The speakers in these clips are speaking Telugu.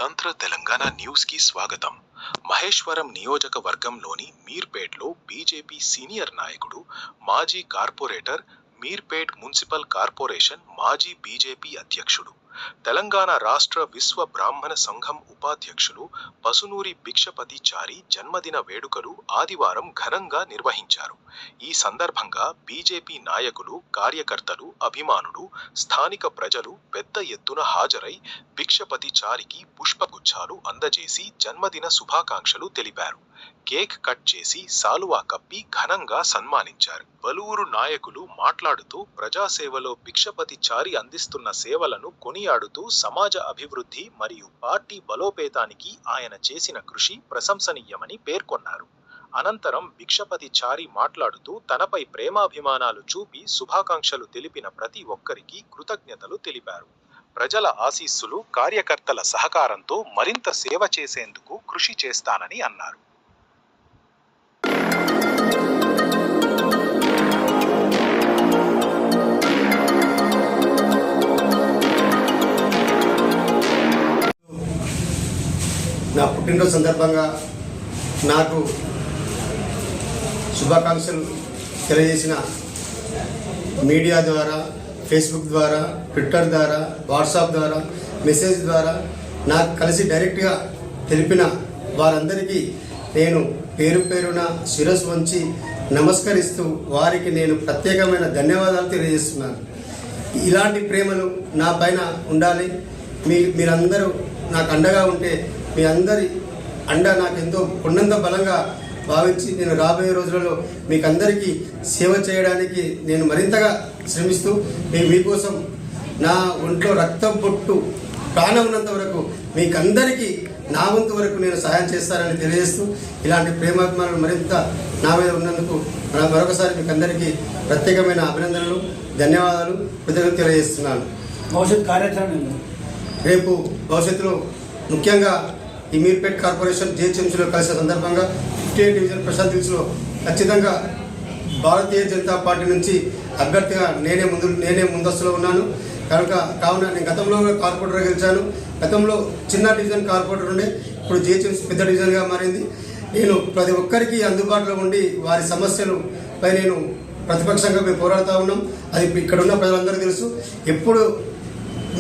స్వతంత్ర తెలంగాణ న్యూస్ కి స్వాగతం. మహేశ్వరం నియోజకవర్గంలోని మీర్పేట్లో బీజేపీ సీనియర్ నాయకుడు, మాజీ కార్పొరేటర్, మీర్పేట్ మున్సిపల్ కార్పొరేషన్ మాజీ బీజేపీ అధ్యక్షుడు, తెలంగాణ రాష్ట్ర విశ్వ బ్రాహ్మణ సంఘం ఉపాధ్యక్షులు పసునూరి భిక్షపతిచారి జన్మదిన వేడుకలు ఆదివారం ఘనంగా నిర్వహించారు. ఈ సందర్భంగా బీజేపీ నాయకులు, కార్యకర్తలు, అభిమానులు, స్థానిక ప్రజలు పెద్ద ఎత్తున హాజరై భిక్షపతిచారికి పుష్పగుచ్ఛాలు అందజేసి జన్మదిన శుభాకాంక్షలు తెలిపారు. కేక్ కట్ చేసి శాలువా కప్పి ఘనంగా సన్మానించారు. పలువురు నాయకులు మాట్లాడుతూ ప్రజాసేవలో భిక్షపతిచారి అందిస్తున్న సేవలను కొనియాడుతూ సమాజ అభివృద్ధి మరియు పార్టీ బలోపేతానికి ఆయన చేసిన కృషి ప్రశంసనీయమని పేర్కొన్నారు. అనంతరం భిక్షపతిచారి మాట్లాడుతూ తనపై ప్రేమాభిమానాలు చూపి శుభాకాంక్షలు తెలిపిన ప్రతి ఒక్కరికి కృతజ్ఞతలు తెలిపారు. ప్రజల ఆశీస్సులు, కార్యకర్తల సహకారంతో మరింత సేవ చేసేందుకు కృషి చేస్తానని అన్నారు. నా పుట్టినరోజు సందర్భంగా నాకు శుభాకాంక్షలు తెలియజేసిన మీడియా ద్వారా, ఫేస్బుక్ ద్వారా, ట్విట్టర్ ద్వారా, వాట్సాప్ ద్వారా, మెసేజ్ ద్వారా నాకు కలిసి డైరెక్ట్గా తెలిపిన వారందరికీ నేను పేరు పేరున శిరస్సు వంచి నమస్కరిస్తూ వారికి నేను ప్రత్యేకమైన ధన్యవాదాలు తెలియజేస్తున్నాను. ఇలాంటి ప్రేమలు నా పైన ఉండాలి. మీరందరూ నాకు అండగా ఉంటే మీ అందరి అండ నాకు ఎంతో కొండంత బలంగా భావించి నేను రాబోయే రోజులలో మీకు అందరికీ సేవ చేయడానికి నేను మరింతగా శ్రమిస్తూ మీకోసం నా ఒంట్లో రక్తం పొట్టు ప్రాణం ఉన్నంత వరకు మీకందరికీ నా వంతు వరకు నేను సహాయం చేస్తానని తెలియజేస్తూ ఇలాంటి ప్రేమాభిమానులు మరింత నా మీద ఉన్నందుకు మరొకసారి మీకు అందరికీ ప్రత్యేకమైన అభినందనలు, ధన్యవాదాలు, కృతజ్ఞతలు తెలియజేస్తున్నాను. భవిష్యత్ కార్యాచరణ రేపు భవిష్యత్తులో ముఖ్యంగా ఈ మీర్పేట్ కార్పొరేషన్ జిహెచ్ఎంసీలో కలిసిన సందర్భంగా 58 డివిజన్ ప్రశాంత్ హిల్స్లో ఖచ్చితంగా భారతీయ జనతా పార్టీ నుంచి అభ్యర్థిగా నేనే ముందస్తులో ఉన్నాను. కావున నేను గతంలో కార్పొరేటర్గా గెలిచాను. గతంలో చిన్న డివిజన్ కార్పొరేటర్ ఉండే, ఇప్పుడు జిహెచ్ఎంసీ పెద్ద డివిజన్గా మారింది. నేను ప్రతి ఒక్కరికి అందుబాటులో ఉండి వారి సమస్యలపై నేను ప్రతిపక్షంగా మేము పోరాడుతూ ఉన్నాం. అది ఇక్కడ ఉన్న ప్రజలందరికీ తెలుసు. ఎప్పుడు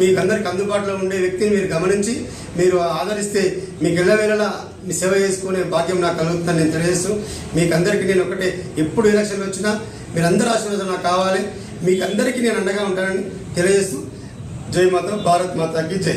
మీకు అందరికి అందుబాటులో ఉండే వ్యక్తిని మీరు గమనించి మీరు ఆదరిస్తే మీకు ఎల్లవేళలా మీ సేవ చేసుకునే భాగ్యం నాకు కలుగుతుందని నేను తెలియజేస్తూ మీకు అందరికీ నేను ఒకటే, ఎప్పుడు ఎలక్షన్లు వచ్చినా మీరందరూ ఆశీర్వాదం నాకు కావాలి. మీకు అందరికీ నేను అండగా ఉంటానని తెలియజేస్తూ జై మాతా, భారత్ మాతాకి జై.